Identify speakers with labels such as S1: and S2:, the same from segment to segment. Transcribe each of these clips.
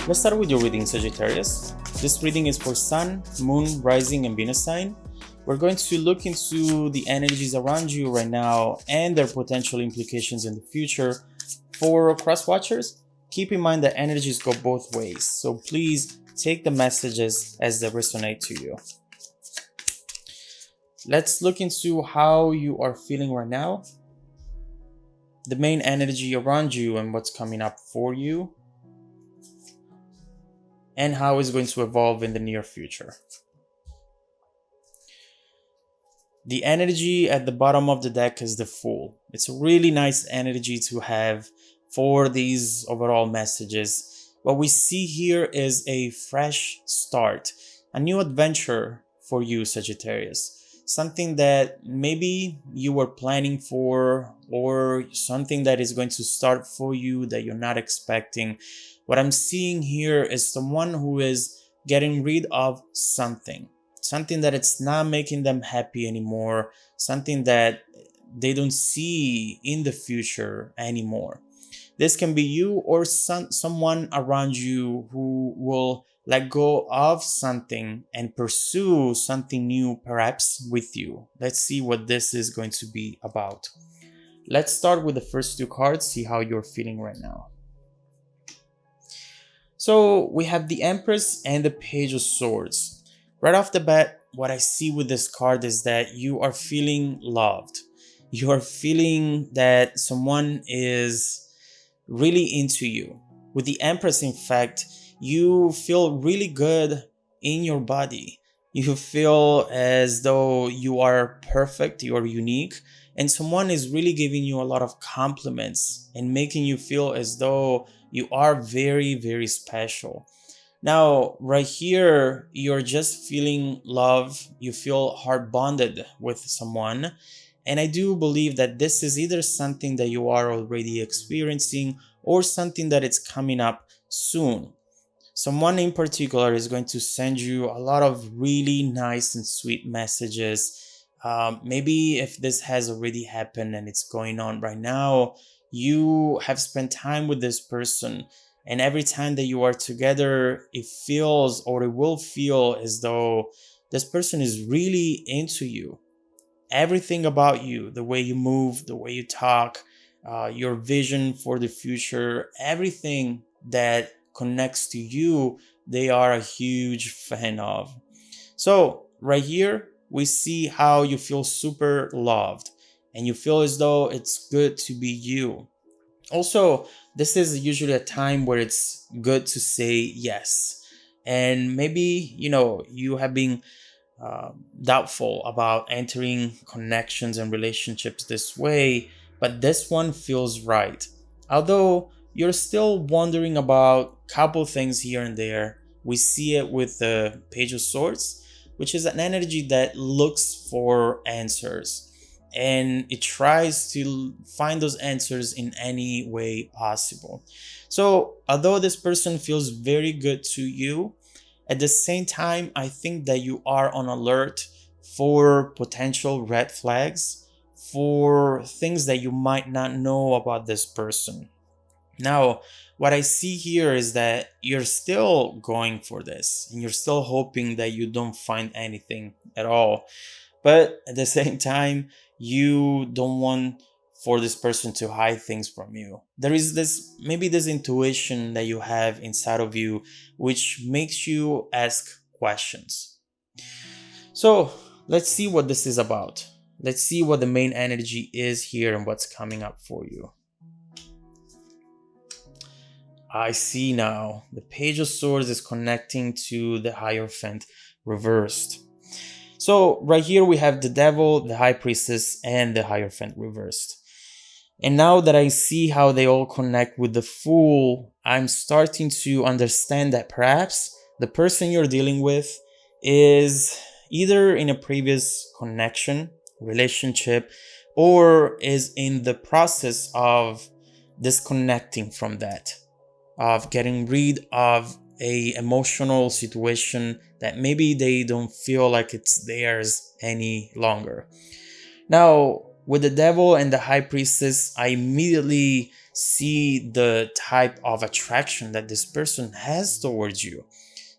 S1: Let's start with your reading, Sagittarius. This reading is for Sun, Moon, Rising, and Venus sign. We're going to look into the energies around you right now and their potential implications in the future. For cross watchers, keep in mind that energies go both ways, so please take the messages as they resonate to you. Let's look into how you are feeling right now, the main energy around you and what's coming up for you, and how it's going to evolve in the near future. The energy at the bottom of the deck is the Fool. It's a really nice energy to have for these overall messages. What we see here is a fresh start, a new adventure for you, Sagittarius. Something that maybe you were planning for, or something that is going to start for you that you're not expecting. What I'm seeing here is someone who is getting rid of something that it's not making them happy anymore, something that they don't see in the future anymore. This can be you or someone around you who will let go of something and pursue something new, perhaps with you. Let's see what this is going to be about. Let's start with the first two cards, see how you're feeling right now. So we have the Empress and the Page of Swords. Right off the bat, what I see with this card is that you are feeling loved. You are feeling that someone is really into you. With the Empress, in fact, you feel really good in your body. You feel as though you are perfect, you are unique, and someone is really giving you a lot of compliments and making you feel as though you are very, very special. Now, right here, you're just feeling love. You feel heart bonded with someone. And I do believe that this is either something that you are already experiencing or something that is coming up soon. Someone in particular is going to send you a lot of really nice and sweet messages. Maybe if this has already happened and it's going on right now, you have spent time with this person. And every time that you are together, it feels, or it will feel, as though this person is really into you. Everything about you, the way you move, the way you talk, your vision for the future, everything that connects to you, they are a huge fan of. So right here, we see how you feel super loved and you feel as though it's good to be you. Also, this is usually a time where it's good to say yes. And maybe, you have been doubtful about entering connections and relationships this way, but this one feels right. Although you're still wondering about a couple things here and there, we see it with the Page of Swords, which is an energy that looks for answers. And it tries to find those answers in any way possible. So although this person feels very good to you, at the same time, I think that you are on alert for potential red flags, for things that you might not know about this person. Now, what I see here is that you're still going for this and you're still hoping that you don't find anything at all. But at the same time, you don't want for this person to hide things from you. There is maybe this intuition that you have inside of you, which makes you ask questions. So let's see what this is about. Let's see what the main energy is here and what's coming up for you. I see now. The Page of Swords is connecting to the Hierophant reversed. So right here we have the Devil, the High Priestess, and the Hierophant reversed. And now that I see how they all connect with the Fool, I'm starting to understand that perhaps the person you're dealing with is either in a previous connection, relationship, or is in the process of disconnecting from that, of getting rid of a emotional situation that maybe they don't feel like it's theirs any longer. Now, with the Devil and the High Priestess, I immediately see the type of attraction that this person has towards you.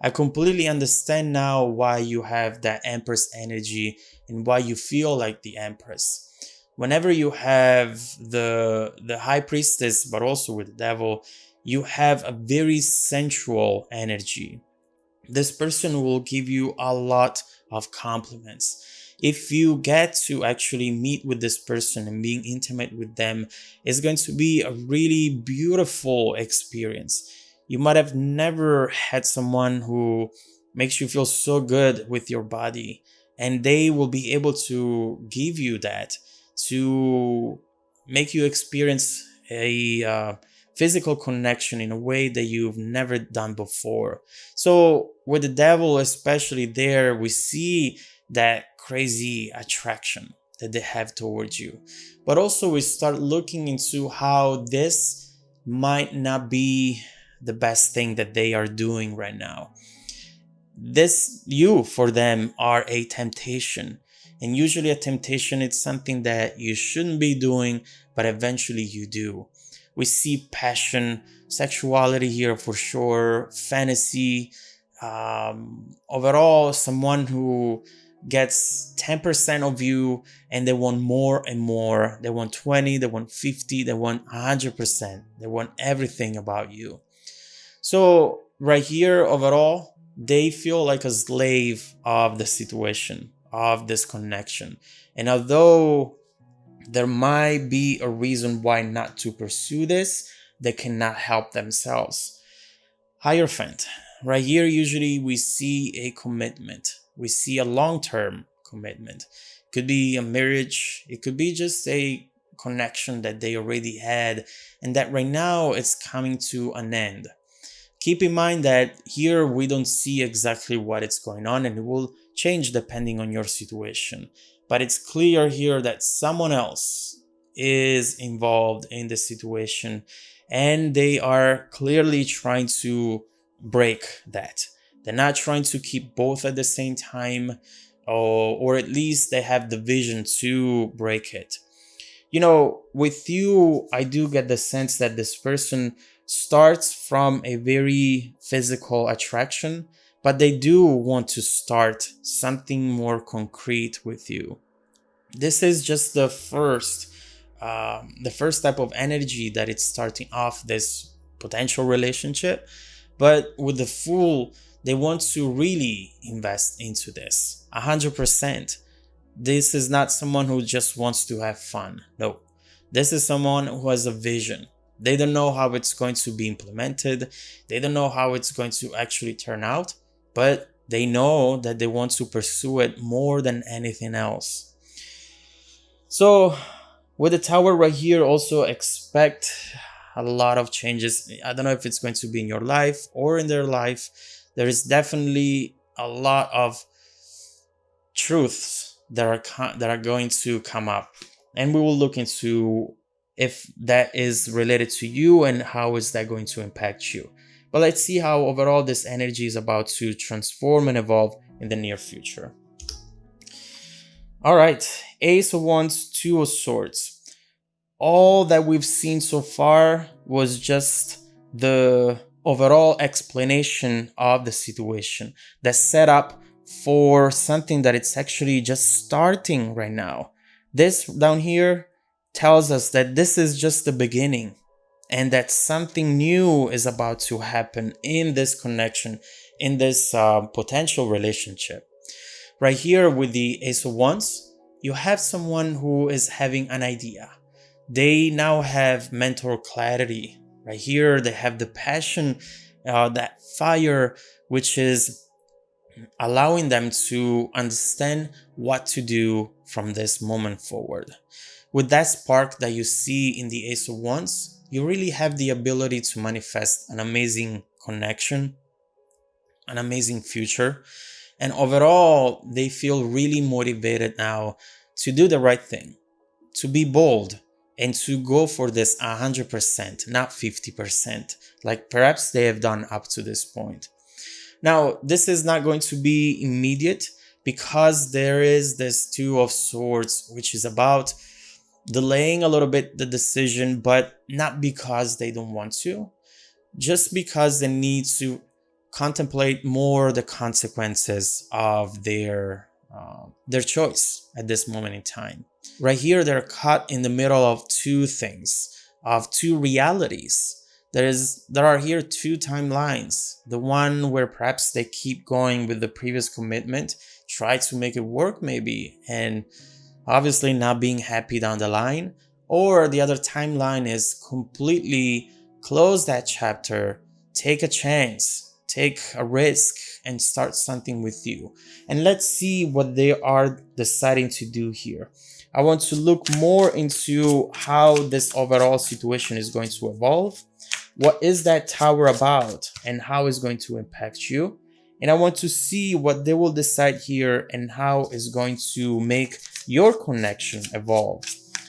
S1: I completely understand now why you have that Empress energy and why you feel like the Empress. Whenever you have the High Priestess, but also with the Devil, you have a very sensual energy. This person will give you a lot of compliments. If you get to actually meet with this person and being intimate with them, it's going to be a really beautiful experience. You might have never had someone who makes you feel so good with your body, and they will be able to give you that, to make you experience a physical connection in a way that you've never done before. So with the Devil, especially, there we see that crazy attraction that they have towards you. But also we start looking into how this might not be the best thing that they are doing right now. You for them are a temptation. And usually a temptation is something that you shouldn't be doing, but eventually you do. We see passion, sexuality here for sure, fantasy, overall someone who gets 10% of you and they want more and more. They want 20, they want 50, they want 100%. They want everything about you. So right here, overall, they feel like a slave of the situation, of this connection. And although there might be a reason why not to pursue this, they cannot help themselves. Hierophant. Right here, usually we see a commitment. We see a long-term commitment. It could be a marriage. It could be just a connection that they already had and that right now it's coming to an end. Keep in mind that here we don't see exactly what is going on, and it will change depending on your situation. But it's clear here that someone else is involved in the situation, and they are clearly trying to break that. They're not trying to keep both at the same time, or at least they have the vision to break it. You know, with you, I do get the sense that this person starts from a very physical attraction, but they do want to start something more concrete with you. This is just the first type of energy that it's starting off this potential relationship. But with the Fool, they want to really invest into this 100%. This is not someone who just wants to have fun. No, this is someone who has a vision. They don't know how it's going to be implemented. They don't know how it's going to actually turn out, but they know that they want to pursue it more than anything else. So with the Tower right here, also expect a lot of changes. I don't know if it's going to be in your life or in their life. There is definitely a lot of truths that are going to come up, and we will look into if that is related to you and how is that going to impact you. But let's see how overall this energy is about to transform and evolve in the near future. All right, Ace of Wands, Two of Swords. All that we've seen so far was just the overall explanation of the situation, the setup for something that it's actually just starting right now. This down here tells us that this is just the beginning and that something new is about to happen in this connection, in this potential relationship. Right here with the Ace of Wands, you have someone who is having an idea. They now have mental clarity. Right here, they have the passion, that fire, which is allowing them to understand what to do from this moment forward. With that spark that you see in the Ace of Wands, you really have the ability to manifest an amazing connection, an amazing future. And overall, they feel really motivated now to do the right thing, to be bold, and to go for this 100%, not 50%, like perhaps they have done up to this point. Now, this is not going to be immediate because there is this Two of Swords, which is about delaying a little bit the decision, but not because they don't want to, just because they need to contemplate more the consequences of their choice at this moment in time. Right here, they're caught in the middle of two things, of two realities. There are here two timelines. The one where perhaps they keep going with the previous commitment, try to make it work maybe, and obviously not being happy down the line. Or the other timeline is completely close that chapter, take a chance, take a risk, and start something with you. And let's see what they are deciding to do here. I want to look more into how this overall situation is going to evolve. What is that tower about and how it's going to impact you? And I want to see what they will decide here and how it's going to make your connection evolve.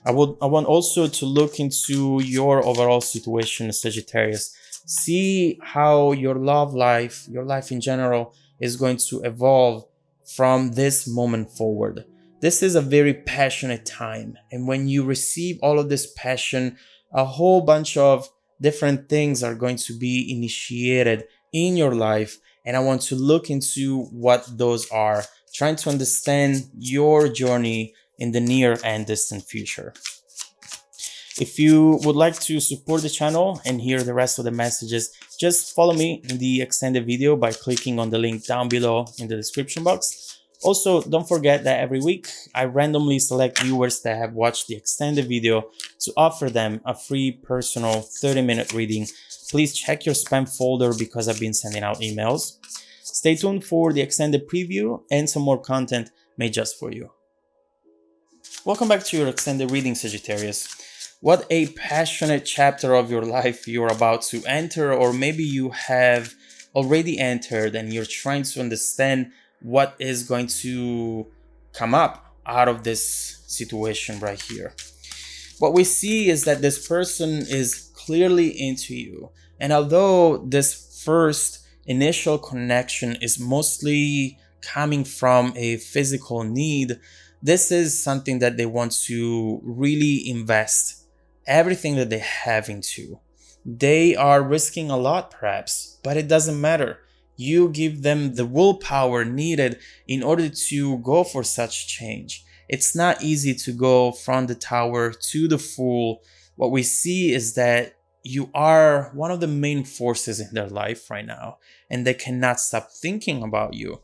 S1: I want also to look into your overall situation, Sagittarius. See how your love life, your life in general, is going to evolve from this moment forward. This is a very passionate time. And when you receive all of this passion, a whole bunch of different things are going to be initiated in your life. And I want to look into what those are, trying to understand your journey in the near and distant future. If you would like to support the channel and hear the rest of the messages, just follow me in the extended video by clicking on the link down below in the description box. Also, don't forget that every week I randomly select viewers that have watched the extended video to offer them a free personal 30-minute reading. Please check your spam folder because I've been sending out emails. Stay tuned for the extended preview and some more content made just for you. Welcome back to your extended reading, Sagittarius. What a passionate chapter of your life you're about to enter, or maybe you have already entered and you're trying to understand what is going to come up out of this situation right here. What we see is that this person is clearly into you. And although this first initial connection is mostly coming from a physical need, this is something that they want to really invest everything that they have into. They are risking a lot perhaps, but it doesn't matter. You give them the willpower needed in order to go for such change. It's not easy to go from the tower to the Fool. What we see is that you are one of the main forces in their life right now, and they cannot stop thinking about you.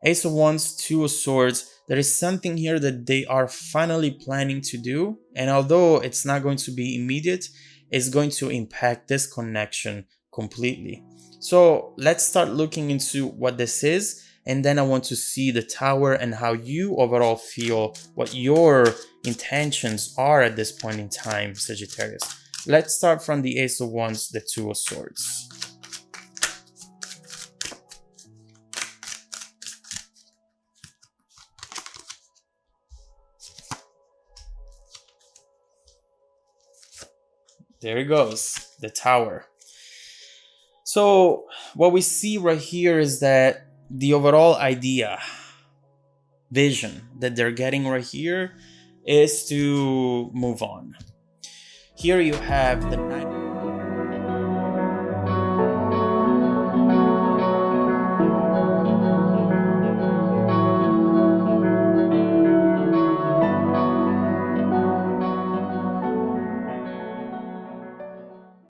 S1: Ace of Wands, Two of Swords, there is something here that they are finally planning to do, and although it's not going to be immediate, it's going to impact this connection completely. So let's start looking into what this is, and then I want to see the tower and how you overall feel, what your intentions are at this point in time, Sagittarius. Let's start from the Ace of Wands, the Two of Swords. There it goes, the tower. So what we see right here is that the overall idea, vision that they're getting right here is to move on. Here you have the Knight